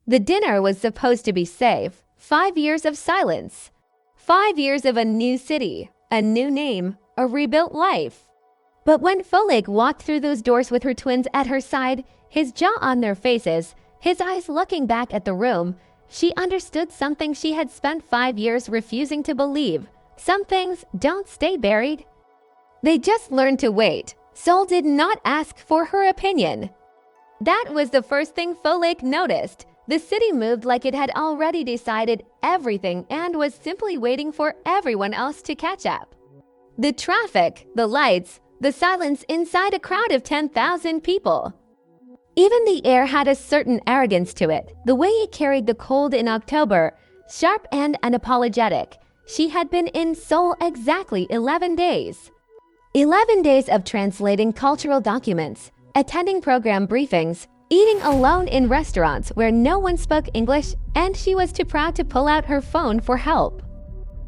The dinner was supposed to be safe. 5 years of silence. 5 years of a new city, a new name, a rebuilt life. But when Folik walked through those doors with her twins at her side, his jaw on their faces, his eyes looking back at the room, she understood something she had spent 5 years refusing to believe. Some things don't stay buried. They just learn to wait. Sol did not ask for her opinion. That was the first thing Folik noticed. The city moved like it had already decided everything and was simply waiting for everyone else to catch up. The traffic, the lights, the silence inside a crowd of 10,000 people. Even the air had a certain arrogance to it, the way it carried the cold in October, sharp and unapologetic. She had been in Seoul exactly 11 days. 11 days of translating cultural documents, attending program briefings, eating alone in restaurants where no one spoke English, and she was too proud to pull out her phone for help.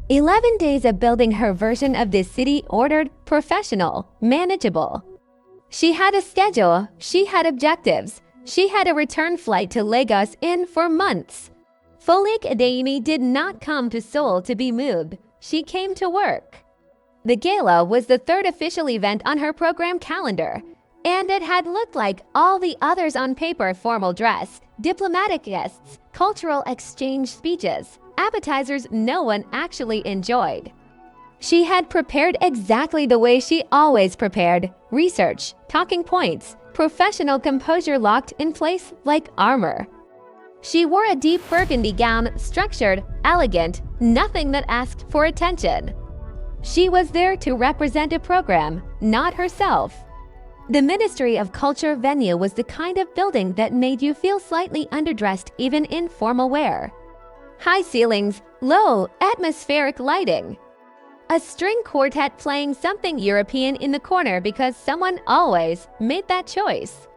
11 days of building her version of this city, ordered, professional, manageable. She had a schedule, she had objectives, she had a return flight to Lagos in 4 months. Folik Adeyemi did not come to Seoul to be moved, she came to work. The gala was the third official event on her program calendar, and it had looked like all the others on paper: formal dress, diplomatic guests, cultural exchange speeches, appetizers no one actually enjoyed. She had prepared exactly the way she always prepared: research, talking points, professional composure locked in place like armor. She wore a deep burgundy gown, structured, elegant, nothing that asked for attention. She was there to represent a program, not herself. The Ministry of Culture venue was the kind of building that made you feel slightly underdressed even in formal wear. High ceilings, low, atmospheric lighting. A string quartet playing something European in the corner because someone always made that choice.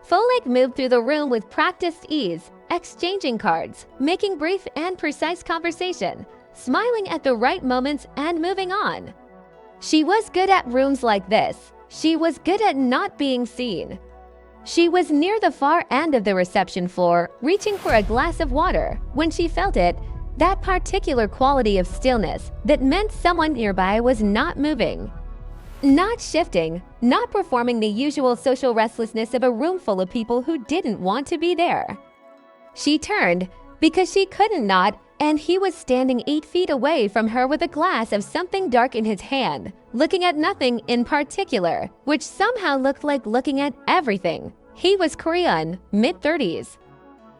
Folik moved through the room with practiced ease, exchanging cards, making brief and precise conversation, smiling at the right moments and moving on. She was good at rooms like this. She was good at not being seen. She was near the far end of the reception floor, reaching for a glass of water, when she felt it, that particular quality of stillness that meant someone nearby was not moving. Not shifting, not performing the usual social restlessness of a room full of people who didn't want to be there. She turned, because she couldn't not, and he was standing 8 feet away from her with a glass of something dark in his hand, looking at nothing in particular, which somehow looked like looking at everything. He was Korean, mid-30s.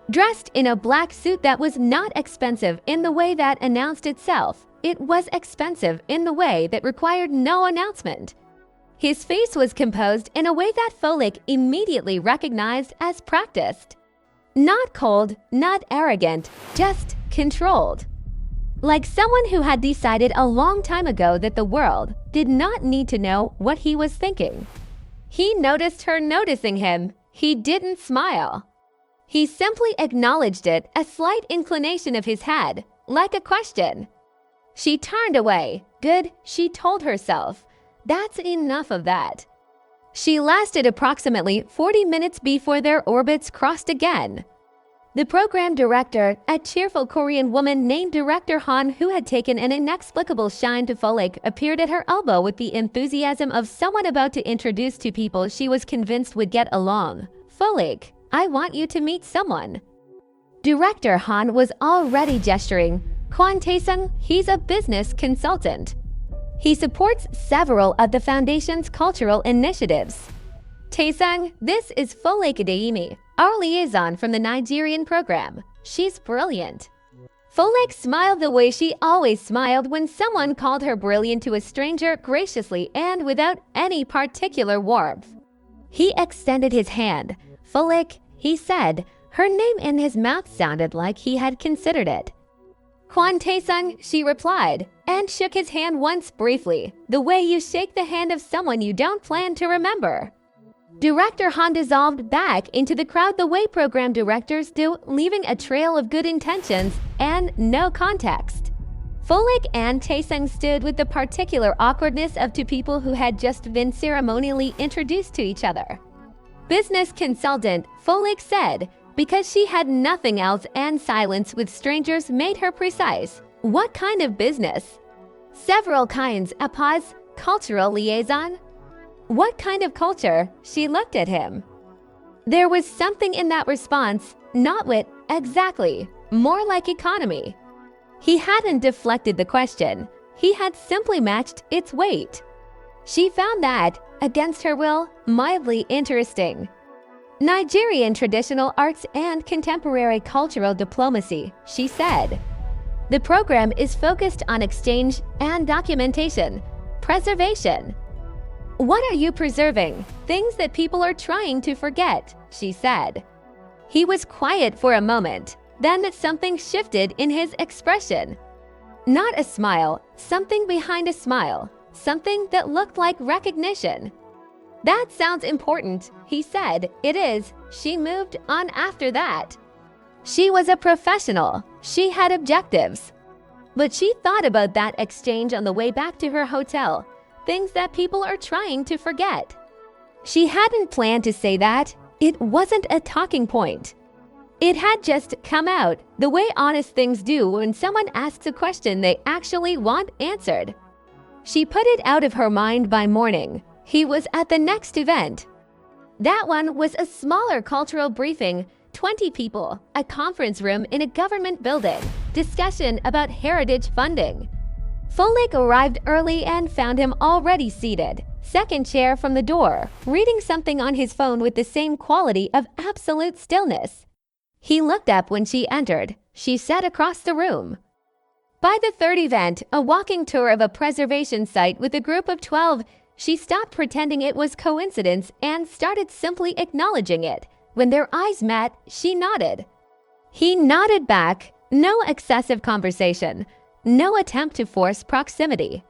Dressed in a black suit that was not expensive in the way that announced itself. It was expensive in the way that required no announcement. His face was composed in a way that Folik immediately recognized as practiced. Not cold, not arrogant, just controlled. Like someone who had decided a long time ago that the world did not need to know what he was thinking. He noticed her noticing him. He didn't smile. He simply acknowledged it, a slight inclination of his head, like a question. She turned away. Good, she told herself. That's enough of that. She lasted approximately 40 minutes before their orbits crossed again. The program director, a cheerful Korean woman named Director Han, who had taken an inexplicable shine to Folik, appeared at her elbow with the enthusiasm of someone about to introduce two people she was convinced would get along. Folik, I want you to meet someone. Director Han was already gesturing. Kwon Tae-sung, he's a business consultant. He supports several of the foundation's cultural initiatives. Tae-sung, this is Folik Adeyemi, our liaison from the Nigerian program. She's brilliant. Folik smiled the way she always smiled when someone called her brilliant to a stranger, graciously and without any particular warmth. He extended his hand. Folik, he said. Her name in his mouth sounded like he had considered it. Kwon Tae-sung, she replied, and shook his hand once briefly, the way you shake the hand of someone you don't plan to remember. Director Han dissolved back into the crowd the way program directors do, leaving a trail of good intentions and no context. Folik and Tae-sung stood with the particular awkwardness of two people who had just been ceremonially introduced to each other. Business consultant, Folik said, because she had nothing else and silence with strangers made her precise. What kind of business? Several kinds. A pause. Cultural liaison? What kind of culture? She looked at him. There was something in that response, not wit, exactly, more like economy. He hadn't deflected the question. He had simply matched its weight. She found that, against her will, mildly interesting. Nigerian traditional arts and contemporary cultural diplomacy, she said. The program is focused on exchange and documentation, preservation. What are you preserving? Things that people are trying to forget, she said. He was quiet for a moment. Then something shifted in his expression. Not a smile, something behind a smile, something that looked like recognition. That sounds important, he said. It is. She moved on after that. She was a professional. She had objectives. But she thought about that exchange on the way back to her hotel, things that people are trying to forget. She hadn't planned to say that. It wasn't a talking point. It had just come out, the way honest things do when someone asks a question they actually want answered. She put it out of her mind by morning. He was at the next event. That one was a smaller cultural briefing, 20 people, a conference room in a government building, discussion about heritage funding. Folik arrived early and found him already seated, second chair from the door, reading something on his phone with the same quality of absolute stillness. He looked up when she entered. She sat across the room. By the third event, a walking tour of a preservation site with a group of 12, she stopped pretending it was coincidence and started simply acknowledging it. When their eyes met, she nodded. He nodded back. No excessive conversation. No attempt to force proximity.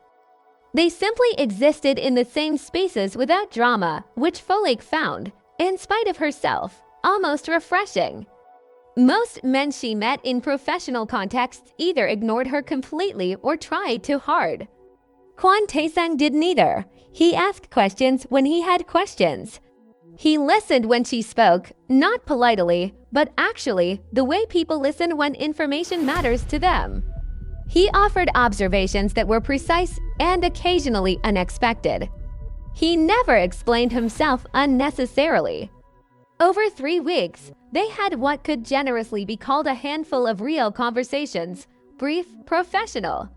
They simply existed in the same spaces without drama, which Folik found, in spite of herself, almost refreshing. Most men she met in professional contexts either ignored her completely or tried too hard. Kwan Taesang did neither. He asked questions when he had questions. He listened when she spoke, not politely, but actually the way people listen when information matters to them. He offered observations that were precise and occasionally unexpected. He never explained himself unnecessarily. Over 3 weeks, they had what could generously be called a handful of real conversations, brief, professional.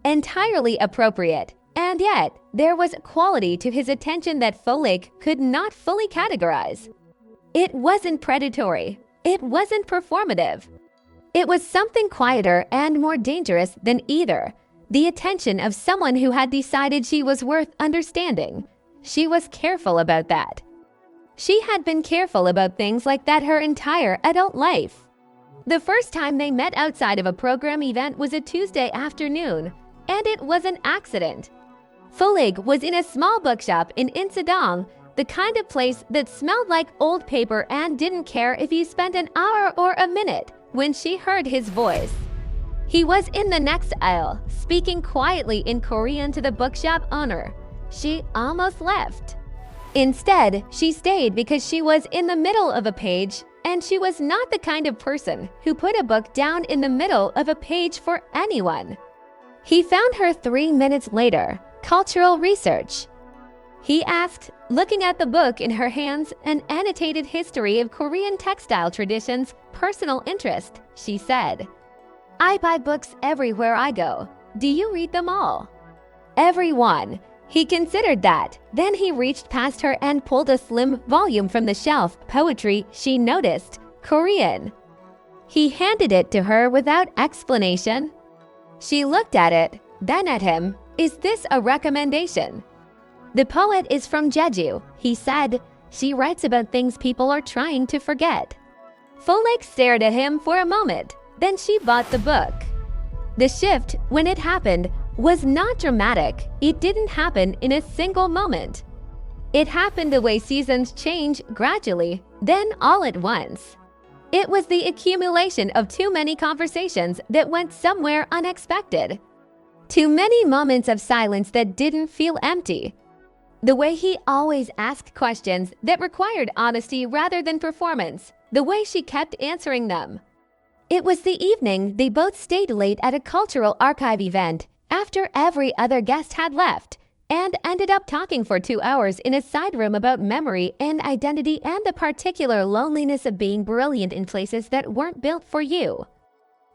Entirely appropriate, and yet there was quality to his attention that Folik could not fully categorize. It wasn't predatory. It wasn't performative. It was something quieter and more dangerous than either. The attention of someone who had decided she was worth understanding. She was careful about that. She had been careful about things like that her entire adult life. The first time they met outside of a program event was a Tuesday afternoon, and it was an accident. Folig was in a small bookshop in Insadong, the kind of place that smelled like old paper and didn't care if you spent an hour or a minute, when she heard his voice. He was in the next aisle, speaking quietly in Korean to the bookshop owner. She almost left. Instead, she stayed because she was in the middle of a page, and she was not the kind of person who put a book down in the middle of a page for anyone. He found her 3 minutes later. Cultural research. He asked, looking at the book in her hands, an annotated history of Korean textile traditions, personal interest, she said. I buy books everywhere I go. Do you read them all? Every one. He considered that. Then he reached past her and pulled a slim volume from the shelf. Poetry, she noticed. Korean. He handed it to her without explanation. She looked at it, then at him. Is this a recommendation? The poet is from Jeju, he said. She writes about things people are trying to forget. Folik stared at him for a moment. Then she bought the book. The shift, when it happened, was not dramatic. It didn't happen in a single moment. It happened the way seasons change gradually, then all at once. It was the accumulation of too many conversations that went somewhere unexpected. Too many moments of silence that didn't feel empty. The way he always asked questions that required honesty rather than performance. The way she kept answering them. It was the evening they both stayed late at a cultural archive event after every other guest had left, and ended up talking for 2 hours in a side room about memory and identity and the particular loneliness of being brilliant in places that weren't built for you.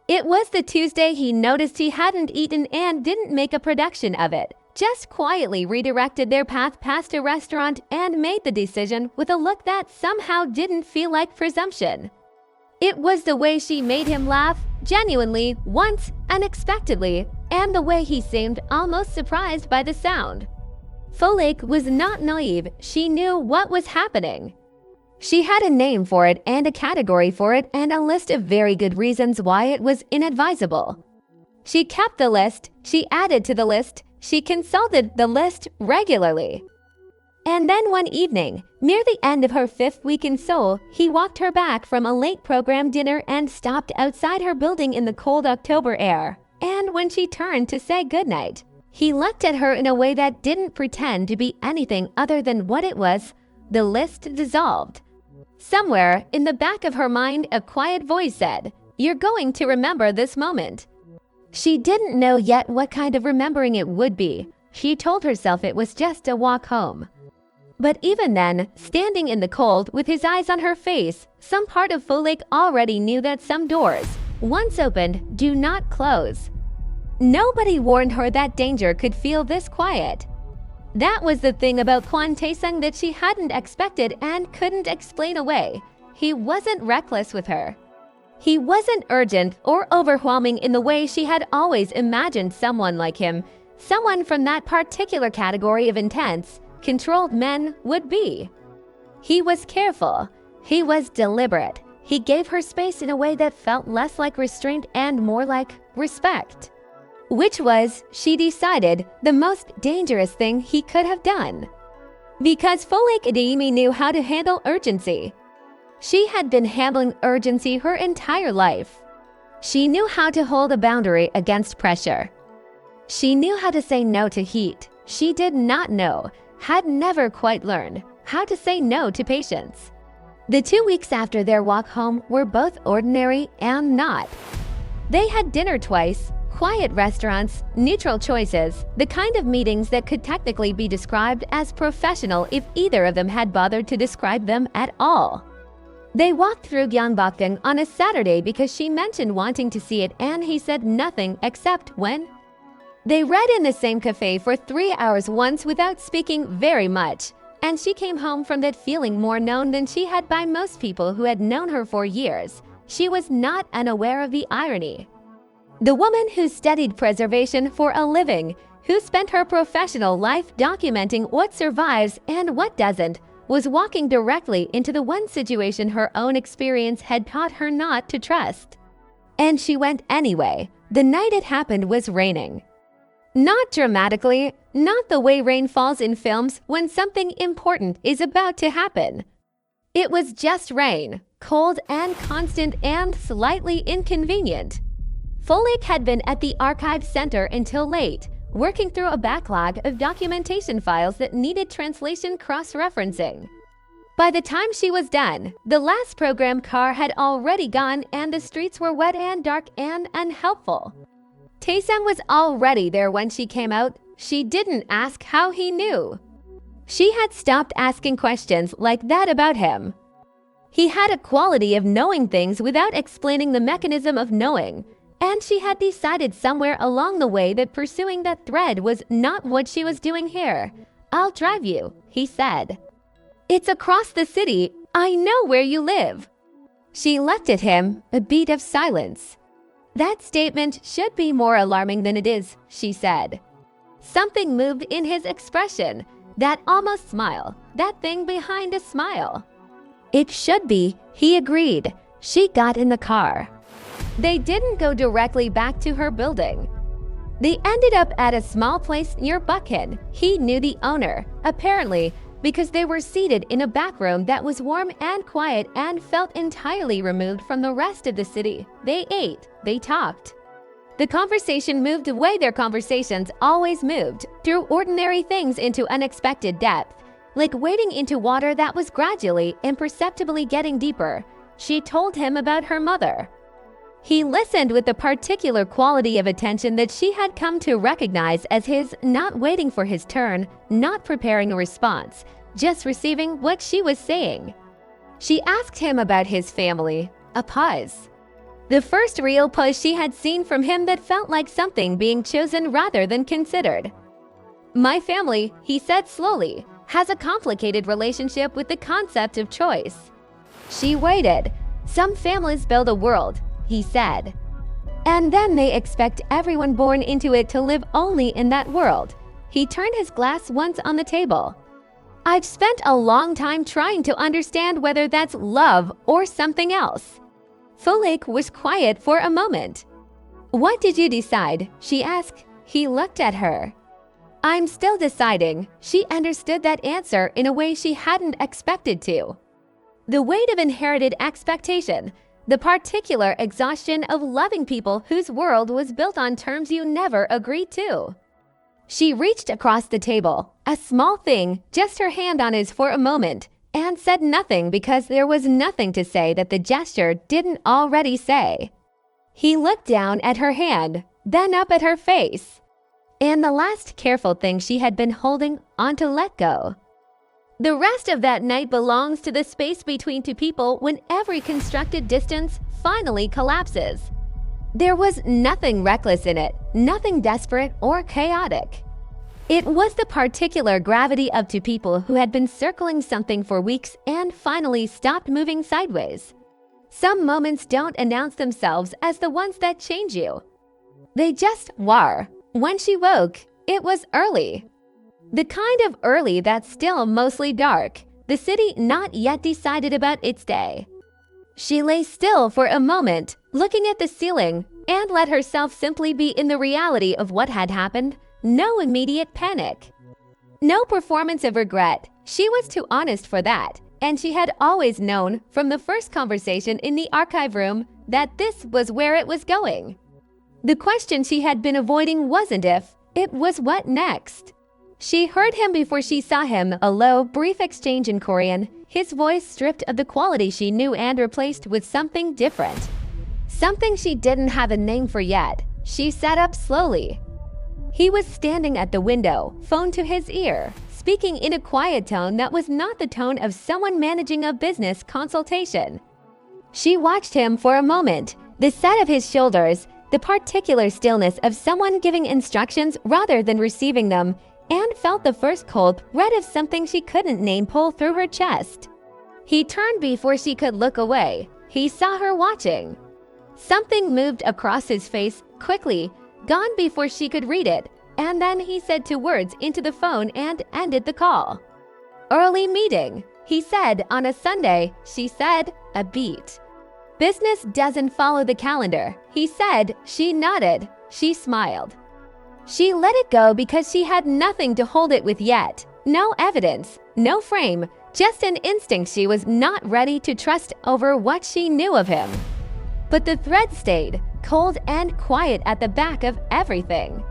It was the Tuesday he noticed he hadn't eaten and didn't make a production of it, just quietly redirected their path past a restaurant and made the decision with a look that somehow didn't feel like presumption. It was the way she made him laugh, genuinely, once, unexpectedly, and the way he seemed almost surprised by the sound. Folake was not naive, she knew what was happening. She had a name for it and a category for it and a list of very good reasons why it was inadvisable. She kept the list, she added to the list, she consulted the list regularly. And then one evening, near the end of her 5th week in Seoul, he walked her back from a late program dinner and stopped outside her building in the cold October air. And when she turned to say goodnight, he looked at her in a way that didn't pretend to be anything other than what it was. The list dissolved. Somewhere in the back of her mind, a quiet voice said, "You're going to remember this moment." She didn't know yet what kind of remembering it would be. She told herself it was just a walk home. But even then, standing in the cold with his eyes on her face, some part of Folake already knew that some doors, once opened, do not close. Nobody warned her that danger could feel this quiet. That was the thing about Kwon Tae-sung that she hadn't expected and couldn't explain away. He wasn't reckless with her. He wasn't urgent or overwhelming in the way she had always imagined someone like him, someone from that particular category of intense, controlled men would be. He was careful. He was deliberate. He gave her space in a way that felt less like restraint and more like respect. Which was, she decided, the most dangerous thing he could have done. Because Folake Adeyemi knew how to handle urgency. She had been handling urgency her entire life. She knew how to hold a boundary against pressure. She knew how to say no to heat. She did not know, had never quite learned, how to say no to patience. The 2 weeks after their walk home were both ordinary and not. They had dinner twice, quiet restaurants, neutral choices, the kind of meetings that could technically be described as professional if either of them had bothered to describe them at all. They walked through Gyeongbokgung on a Saturday because she mentioned wanting to see it and he said nothing except when. They read in the same cafe for 3 hours once without speaking very much, and she came home from that feeling more known than she had by most people who had known her for years. She was not unaware of the irony. The woman who studied preservation for a living, who spent her professional life documenting what survives and what doesn't, was walking directly into the one situation her own experience had taught her not to trust. And she went anyway. The night it happened was raining. Not dramatically, not the way rain falls in films when something important is about to happen. It was just rain, cold and constant and slightly inconvenient. Folake had been at the archive center until late, working through a backlog of documentation files that needed translation cross-referencing. By the time she was done, the last program car had already gone and the streets were wet and dark and unhelpful. Tae-sung was already there when she came out. She didn't ask how he knew. She had stopped asking questions like that about him. He had a quality of knowing things without explaining the mechanism of knowing, and she had decided somewhere along the way that pursuing that thread was not what she was doing here. "I'll drive you," he said. "It's across the city. I know where you live." She looked at him, a beat of silence. "That statement should be more alarming than it is," she said. Something moved in his expression, that almost smile, that thing behind a smile. "It should be," he agreed. She got in the car. They didn't go directly back to her building. They ended up at a small place near Buckhead. He knew the owner, apparently, because they were seated in a back room that was warm and quiet and felt entirely removed from the rest of the city. They ate, they talked. The conversation moved the way their conversations always moved, through ordinary things into unexpected depth, like wading into water that was gradually, imperceptibly getting deeper. She told him about her mother. He listened with the particular quality of attention that she had come to recognize as his, not waiting for his turn, not preparing a response, just receiving what she was saying. She asked him about his family, a pause. The first real pause she had seen from him that felt like something being chosen rather than considered. My family, he said slowly, has a complicated relationship with the concept of choice. She waited. Some families build a world, he said. And then they expect everyone born into it to live only in that world. He turned his glass once on the table. I've spent a long time trying to understand whether that's love or something else. Folik was quiet for a moment. What did you decide? She asked. He looked at her. I'm still deciding. She understood that answer in a way she hadn't expected to. The weight of inherited expectation, the particular exhaustion of loving people whose world was built on terms you never agreed to. She reached across the table, a small thing, just her hand on his for a moment, and said nothing because there was nothing to say that the gesture didn't already say. He looked down at her hand, then up at her face, and the last careful thing she had been holding on to let go. The rest of that night belongs to the space between two people when every constructed distance finally collapses. There was nothing reckless in it, nothing desperate or chaotic. It was the particular gravity of two people who had been circling something for weeks and finally stopped moving sideways. Some moments don't announce themselves as the ones that change you. They just were. When she woke, it was early. The kind of early that's still mostly dark, the city not yet decided about its day. She lay still for a moment, looking at the ceiling, and let herself simply be in the reality of what had happened. No immediate panic. No performance of regret. She was too honest for that, and she had always known from the first conversation in the archive room that this was where it was going. The question she had been avoiding wasn't if, it was what next. She heard him before she saw him, a low, brief exchange in Korean, his voice stripped of the quality she knew and replaced with something different. Something she didn't have a name for yet. She sat up slowly. He was standing at the window, phone to his ear, speaking in a quiet tone that was not the tone of someone managing a business consultation. She watched him for a moment, the set of his shoulders, the particular stillness of someone giving instructions rather than receiving them, and felt the first cold red of something she couldn't name pull through her chest. He turned before she could look away. He saw her watching. Something moved across his face quickly, gone before she could read it, and then he said two words into the phone and ended the call. Early meeting, he said on a Sunday. She said, a beat. Business doesn't follow the calendar, he said. She nodded. She smiled. She let it go because she had nothing to hold it with yet. No evidence, no frame, just an instinct she was not ready to trust over what she knew of him. But the thread stayed, cold and quiet at the back of everything.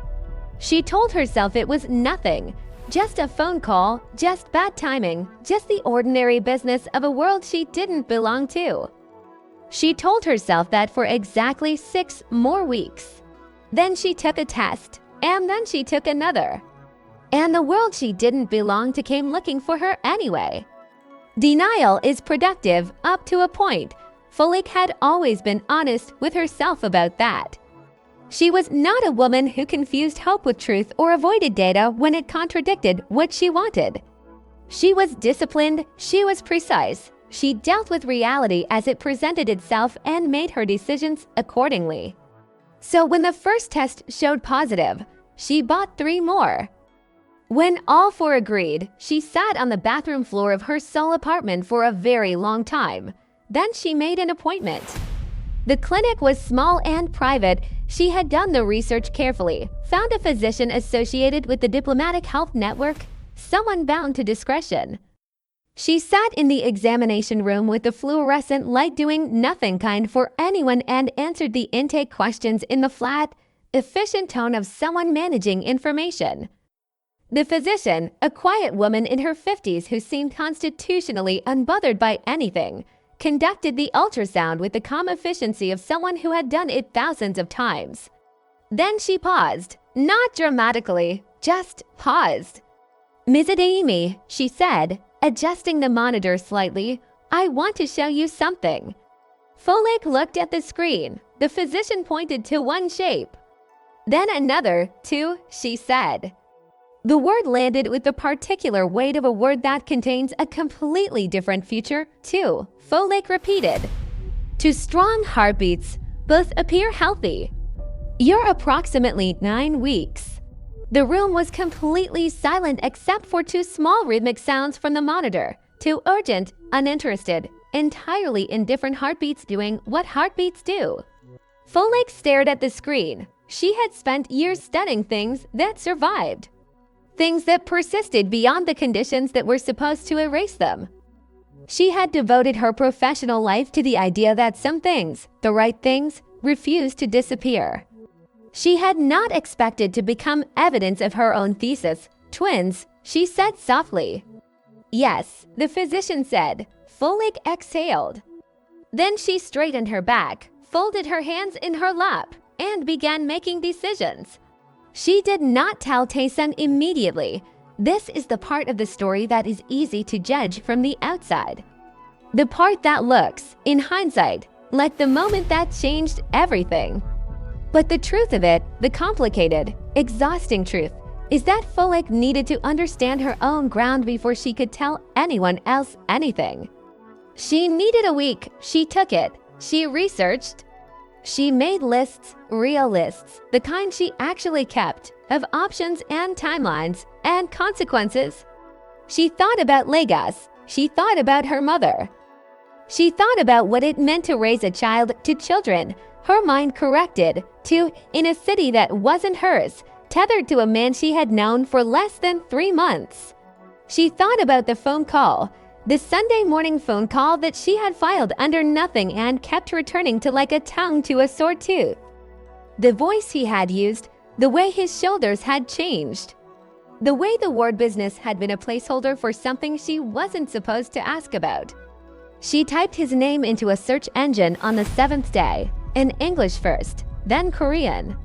She told herself it was nothing, just a phone call, just bad timing, just the ordinary business of a world she didn't belong to. She told herself that for exactly 6 more weeks. Then she took a test. And then she took another. And the world she didn't belong to came looking for her anyway. Denial is productive up to a point. Folik had always been honest with herself about that. She was not a woman who confused hope with truth or avoided data when it contradicted what she wanted. She was disciplined, she was precise. She dealt with reality as it presented itself and made her decisions accordingly. So when the first test showed positive, she bought 3 more. When all 4 agreed, she sat on the bathroom floor of her sole apartment for a very long time. Then she made an appointment. The clinic was small and private. She had done the research carefully, found a physician associated with the diplomatic health network, someone bound to discretion. She sat in the examination room with the fluorescent light doing nothing kind for anyone and answered the intake questions in the flat, efficient tone of someone managing information. The physician, a quiet woman in her 50s who seemed constitutionally unbothered by anything, conducted the ultrasound with the calm efficiency of someone who had done it thousands of times. Then she paused, not dramatically, just paused. "Ms. Adeyemi," she said, adjusting the monitor slightly, "I want to show you something." Folek looked at the screen. The physician pointed to one shape. Then another, "Two," she said. The word landed with the particular weight of a word that contains a completely different future, too. Folek repeated. "Two strong heartbeats. Both appear healthy. You're approximately 9 weeks." The room was completely silent except for 2 small rhythmic sounds from the monitor. 2 urgent, uninterested, entirely indifferent heartbeats doing what heartbeats do. Folek stared at the screen. She had spent years studying things that survived. Things that persisted beyond the conditions that were supposed to erase them. She had devoted her professional life to the idea that some things, the right things, refused to disappear. She had not expected to become evidence of her own thesis. "Twins," she said softly. "Yes," the physician said. Folek exhaled. Then she straightened her back, folded her hands in her lap, and began making decisions. She did not tell Tae-sun immediately. This is the part of the story that is easy to judge from the outside. The part that looks, in hindsight, like the moment that changed everything. But the truth of it, the complicated, exhausting truth, is that Folek needed to understand her own ground before she could tell anyone else anything. She needed a week. She took it. She researched. She made lists, real lists, the kind she actually kept, of options and timelines and consequences. She thought about Lagos. She thought about her mother. She thought about what it meant to raise a child to children, her mind corrected, to in a city that wasn't hers, tethered to a man she had known for less than 3 months. She thought about the phone call, the Sunday morning phone call that she had filed under nothing and kept returning to like a tongue to a sore tooth. The voice he had used, the way his shoulders had changed. The way the ward business had been a placeholder for something she wasn't supposed to ask about. She typed his name into a search engine on the 7th day, in English first, then Korean.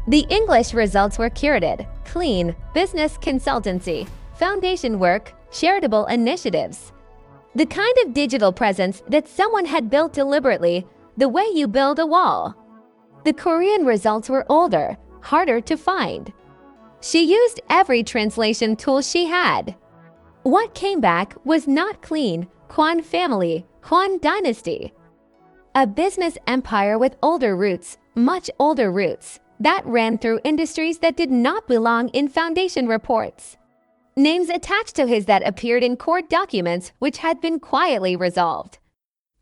The English results were curated, clean, business consultancy, foundation work, charitable initiatives. The kind of digital presence that someone had built deliberately, the way you build a wall. The Korean results were older, harder to find. She used every translation tool she had. What came back was not clean, Kwan family, Kwan dynasty. A business empire with older roots, much older roots, that ran through industries that did not belong in foundation reports. Names attached to his that appeared in court documents which had been quietly resolved.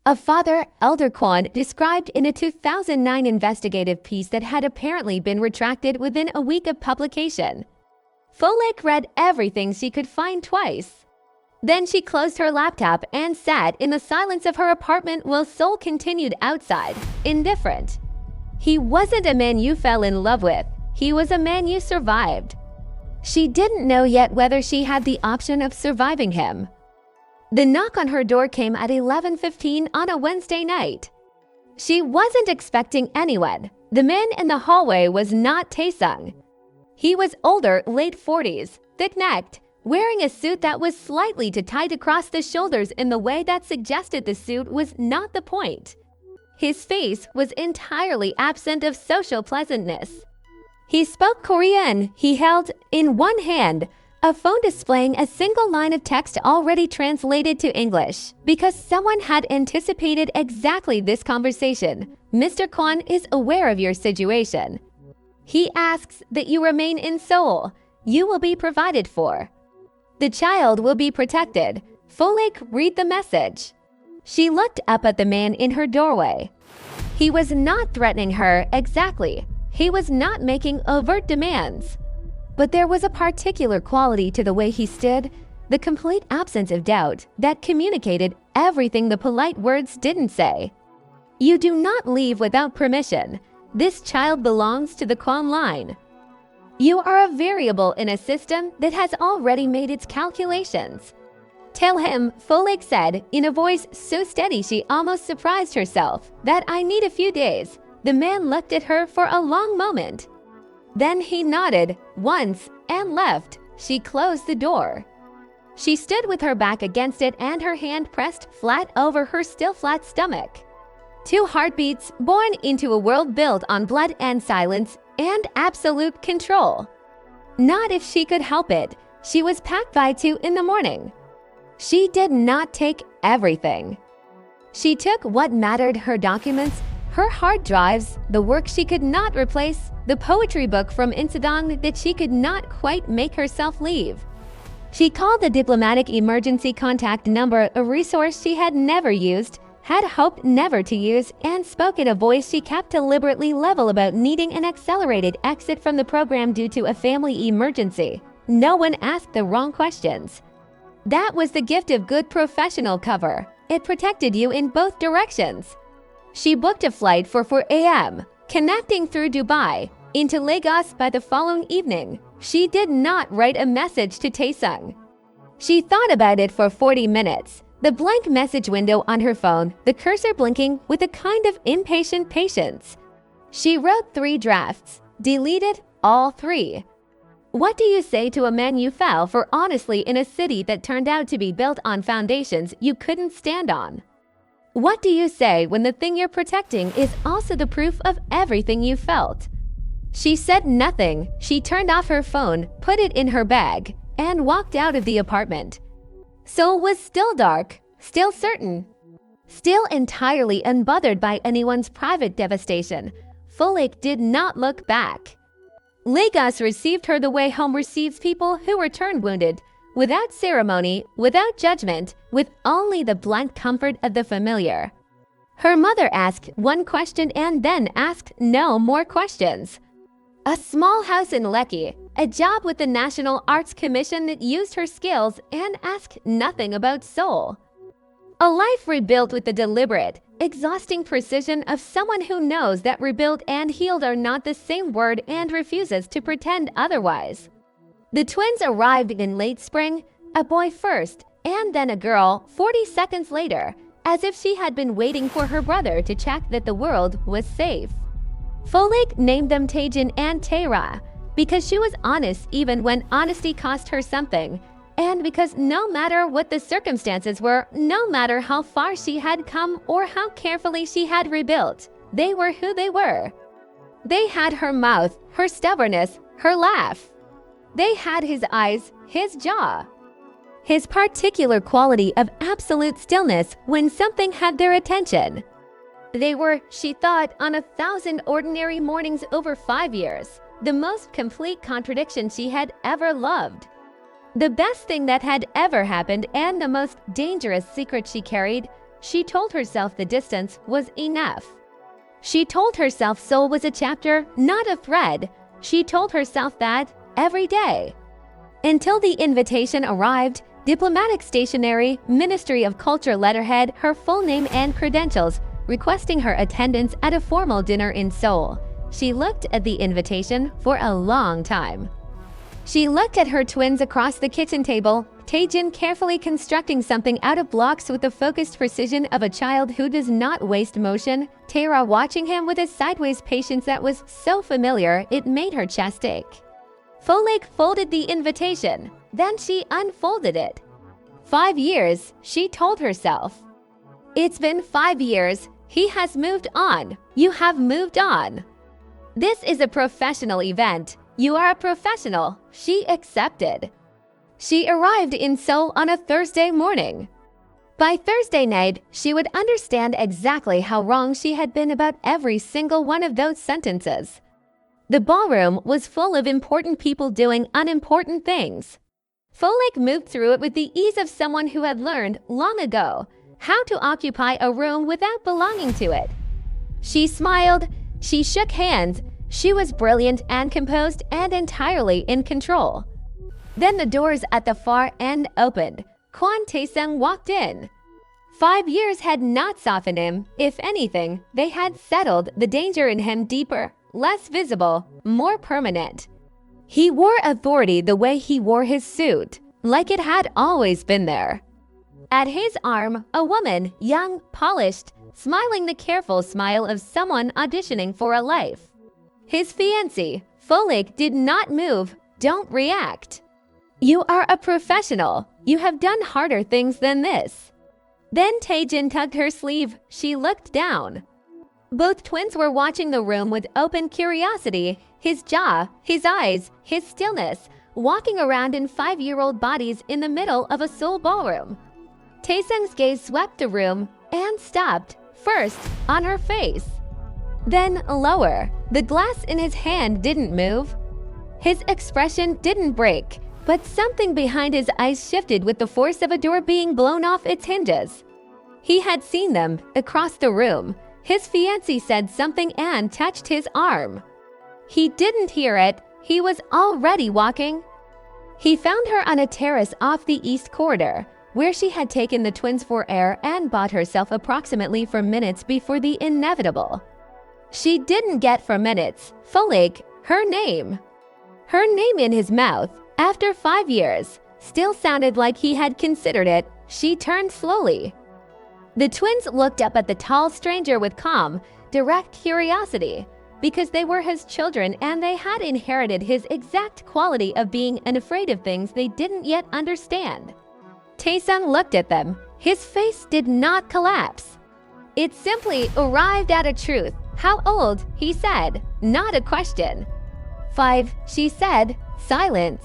A father, Elder Kwan, described in a 2009 investigative piece that had apparently been retracted within a week of publication. Folek read everything she could find twice. Then she closed her laptop and sat in the silence of her apartment while Seoul continued outside, indifferent. He wasn't a man you fell in love with. He was a man you survived. She didn't know yet whether she had the option of surviving him. The knock on her door came at 11:15 on a Wednesday night. She wasn't expecting anyone. The man in the hallway was not Tae-sung. He was older, late 40s, thick-necked, wearing a suit that was slightly tied across the shoulders in the way that suggested the suit was not the point. His face was entirely absent of social pleasantness. He spoke Korean. He held, in one hand, a phone displaying a single line of text already translated to English. Because someone had anticipated exactly this conversation, Mr. Kwan is aware of your situation. He asks that you remain in Seoul. You will be provided for. The child will be protected. Folek, read the message. She looked up at the man in her doorway. He was not threatening her exactly. He was not making overt demands. But there was a particular quality to the way he stood, the complete absence of doubt that communicated everything the polite words didn't say. You do not leave without permission. This child belongs to the Quan line. You are a variable in a system that has already made its calculations. Tell him, Folig said, in a voice so steady she almost surprised herself, that I need a few days. The man looked at her for a long moment. Then he nodded once and left. She closed the door. She stood with her back against it and her hand pressed flat over her still flat stomach. 2 heartbeats born into a world built on blood and silence and absolute control. Not if she could help it. She was packed by 2 in the morning. She did not take everything. She took what mattered: her documents, her hard drives, the work she could not replace, the poetry book from Insadong that she could not quite make herself leave. She called the diplomatic emergency contact number, a resource she had never used, had hoped never to use, and spoke in a voice she kept deliberately level about needing an accelerated exit from the program due to a family emergency. No one asked the wrong questions. That was the gift of good professional cover. It protected you in both directions. She booked a flight for 4 a.m., connecting through Dubai into Lagos by the following evening. She did not write a message to Taesung. She thought about it for 40 minutes. The blank message window on her phone, the cursor blinking with a kind of impatient patience. She wrote 3 drafts, deleted all 3. What do you say to a man you fell for honestly in a city that turned out to be built on foundations you couldn't stand on? What do you say when the thing you're protecting is also the proof of everything you felt? She said nothing. She turned off her phone, put it in her bag, and walked out of the apartment. Seoul was still dark, still certain, still entirely unbothered by anyone's private devastation. Folig did not look back. Lagos received her the way home receives people who return wounded, without ceremony, without judgment, with only the blank comfort of the familiar. Her mother asked one question and then asked no more questions. A small house in Lekki, a job with the National Arts Commission that used her skills and asked nothing about Seoul. A life rebuilt with the deliberate, exhausting precision of someone who knows that rebuilt and healed are not the same word and refuses to pretend otherwise. The twins arrived in late spring, a boy first, and then a girl 40 seconds later, as if she had been waiting for her brother to check that the world was safe. Folig named them Taejin and Taera because she was honest even when honesty cost her something, and because no matter what the circumstances were, no matter how far she had come or how carefully she had rebuilt, they were who they were. They had her mouth, her stubbornness, her laugh. They had his eyes, his jaw. His particular quality of absolute stillness when something had their attention. They were, she thought, on 1,000 ordinary mornings over 5 years, the most complete contradiction she had ever loved. The best thing that had ever happened and the most dangerous secret she carried. She told herself the distance was enough. She told herself Seoul was a chapter, not a thread. She told herself that every day. Until the invitation arrived, diplomatic stationery, Ministry of Culture letterhead, her full name and credentials, requesting her attendance at a formal dinner in Seoul. She looked at the invitation for a long time. She looked at her twins across the kitchen table, Taejin carefully constructing something out of blocks with the focused precision of a child who does not waste motion, Taera watching him with a sideways patience that was so familiar it made her chest ache. Folig folded the invitation, then she unfolded it. 5 years, she told herself. It's been 5 years. He has moved on. You have moved on. This is a professional event. You are a professional. She accepted. She arrived in Seoul on a Thursday morning. By Thursday night, she would understand exactly how wrong she had been about every single one of those sentences. The ballroom was full of important people doing unimportant things. Folig moved through it with the ease of someone who had learned long ago how to occupy a room without belonging to it. She smiled, she shook hands, she was brilliant and composed and entirely in control. Then the doors at the far end opened. Kwon Taesung walked in. 5 years had not softened him. If anything, they had settled the danger in him deeper, less visible, more permanent. He wore authority the way he wore his suit, like it had always been there. At his arm, a woman, young, polished, smiling the careful smile of someone auditioning for a life. His fiancée, Folik, did not move. Don't react. You are a professional. You have done harder things than this. Then Taejin tugged her sleeve. She looked down. Both twins were watching the room with open curiosity, his jaw, his eyes, his stillness, walking around in 5-year-old bodies in the middle of a Seoul ballroom. Taesung's gaze swept the room and stopped, first on her face, then lower. The glass in his hand didn't move. His expression didn't break, but something behind his eyes shifted with the force of a door being blown off its hinges. He had seen them across the room. His fiancée said something and touched his arm. He didn't hear it. He was already walking. He found her on a terrace off the east corridor, where she had taken the twins for air and bought herself approximately for minutes before the inevitable. She didn't get for minutes. Folik, her name. Her name in his mouth, after 5 years, still sounded like he had considered it. She turned slowly. The twins looked up at the tall stranger with calm, direct curiosity, because they were his children and they had inherited his exact quality of being unafraid of things they didn't yet understand. Taesung looked at them. His face did not collapse. It simply arrived at a truth. How old? He said, not a question. 5, she said. Silence.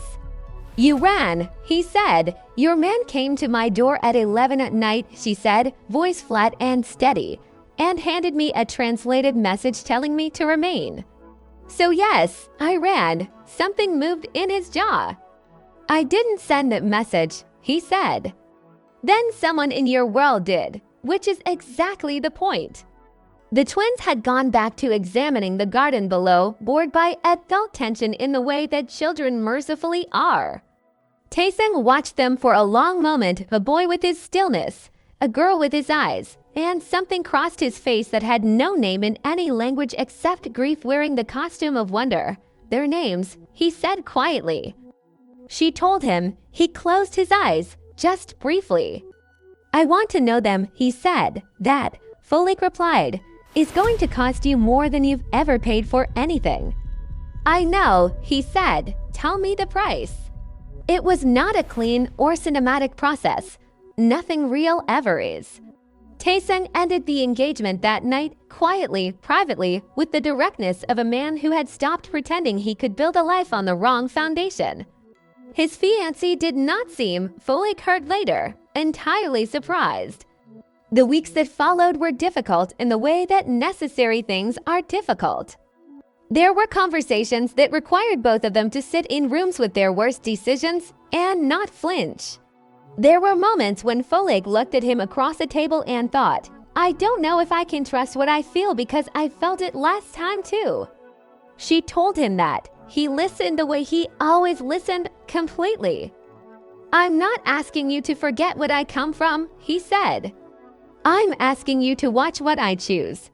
You ran, he said. Your man came to my door at 11 at night, she said, voice flat and steady, and handed me a translated message telling me to remain. So yes, I ran. Something moved in his jaw. I didn't send that message, he said. Then someone in your world did, which is exactly the point. The twins had gone back to examining the garden below, bored by adult tension in the way that children mercifully are. Taesung watched them for a long moment, a boy with his stillness, a girl with his eyes, and something crossed his face that had no name in any language except grief wearing the costume of wonder. Their names, he said quietly. She told him. He closed his eyes, just briefly. I want to know them, he said. That, Folik replied, is going to cost you more than you've ever paid for anything. I know, he said. Tell me the price. It was not a clean or cinematic process. Nothing real ever is. Taesung ended the engagement that night, quietly, privately, with the directness of a man who had stopped pretending he could build a life on the wrong foundation. His fiancée did not seem, Folik heard later, entirely surprised. The weeks that followed were difficult in the way that necessary things are difficult. There were conversations that required both of them to sit in rooms with their worst decisions and not flinch. There were moments when Folik looked at him across a table and thought, I don't know if I can trust what I feel because I felt it last time too. She told him that. He listened the way he always listened, completely. I'm not asking you to forget what I come from, he said. I'm asking you to watch what I choose.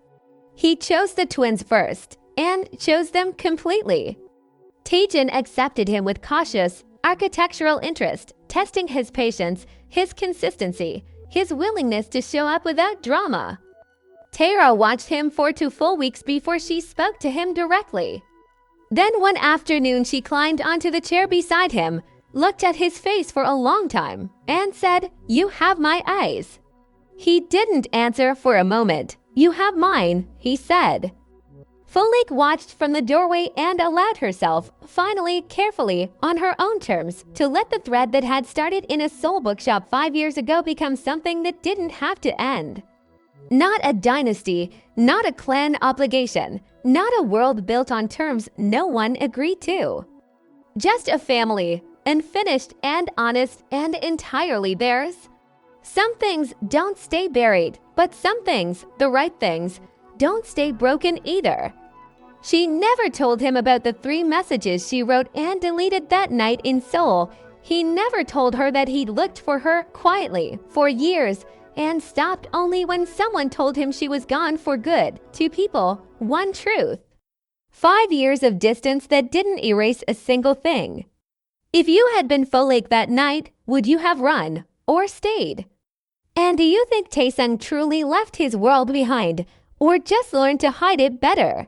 He chose the twins first, and chose them completely. Taejin accepted him with cautious, architectural interest, testing his patience, his consistency, his willingness to show up without drama. Taera watched him for 2 full weeks before she spoke to him directly. Then one afternoon she climbed onto the chair beside him, looked at his face for a long time, and said, You have my eyes. He didn't answer for a moment. You have mine, he said. Folik watched from the doorway and allowed herself, finally, carefully, on her own terms, to let the thread that had started in a Seoul bookshop 5 years ago become something that didn't have to end. Not a dynasty, not a clan obligation, not a world built on terms no one agreed to. Just a family, unfinished and honest and entirely theirs. Some things don't stay buried, but some things, the right things, don't stay broken either. She never told him about the 3 messages she wrote and deleted that night in Seoul. He never told her that he'd looked for her quietly for years, and stopped only when someone told him she was gone for good. 2 people, 1 truth. 5 years of distance that didn't erase a single thing. If you had been Folek that night, would you have run or stayed? And do you think Taesung truly left his world behind or just learned to hide it better?